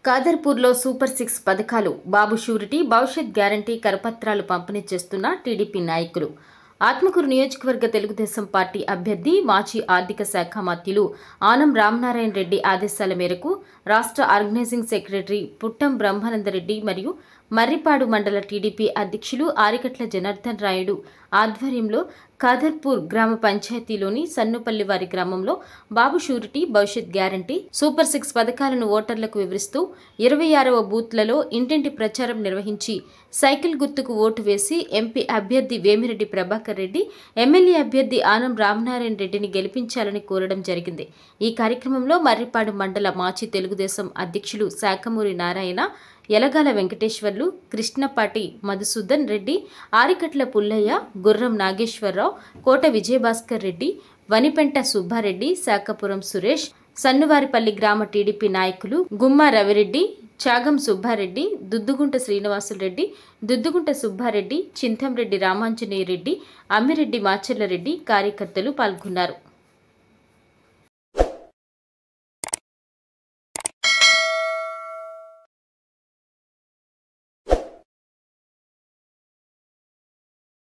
కాదర్పూర్లో super 6 పథకాలు, బాబు surety, భవిష్యత్ guarantee కరపత్రాలు పంపిణీ చేస్తున్న టీడీపీ నాయకులు. ఆత్మకూరు నియోజకవర్గ తెలుగుదేశం పార్టీ అభ్యర్థి, మాజీ ఆర్థిక శాఖ మంత్రులు ఆనం రామనారాయణ రెడ్డి ఆదేశాల మేరకు రాష్ట్ర ఆర్గనైజింగ్ సెక్రటరీ పుట్టం బ్రహ్మానందరెడ్డి మరియు మర్రిపాడు మండల టీడీపీ అధ్యక్షులు ఆరికట్ల జనార్దన్ రాయుడు ఆధ్వర్యంలో కాదర్పూర్ గ్రామ పంచాయతీలోని సన్నుపల్లివారి గ్రామంలో బాబు షూరిటీ, భవిష్యత్ గ్యారంటీ, సూపర్ 6 పథకాలను ఓటర్లకు వివరిస్తూ 26వ బూత్లలో ఇంటింటి ప్రచారం నిర్వహించి సైకిల్ గుర్తుకు ఓటు వేసి ఎంపీ అభ్యర్థి వేమిరెడ్డి ప్రభాకర్ రెడ్డి, ఎమ్మెల్యే అభ్యర్థి ఆనం రామనారాయణ రెడ్డిని గెలిపించాలని కోరడం జరిగింది. ఈ కార్యక్రమంలో మర్రిపాడు మండల మాజీ తెలుగుదేశం అధ్యక్షులు శాఖమూరి నారాయణ, యలగాల వెంకటేశ్వర్లు, కృష్ణపాటి మధుసూదన్ రెడ్డి, ఆరికట్ల పుల్లయ్య, గుర్రం నాగేశ్వరరావు, కోట విజయభాస్కర్ రెడ్డి, వనిపెంట సుబ్బారెడ్డి, శాఖపురం సురేష్, సన్నువారిపల్లి గ్రామ టీడీపీ నాయకులు గుమ్మా రవిరెడ్డి, చాగం సుబ్బారెడ్డి, దుద్దుగుంట శ్రీనివాసులరెడ్డి, దుద్దుగుంట సుబ్బారెడ్డి, చింతంరెడ్డి రామాంజనేయ రెడ్డి, అమ్మిరెడ్డి మాచర్ల రెడ్డి కార్యకర్తలు పాల్గొన్నారు.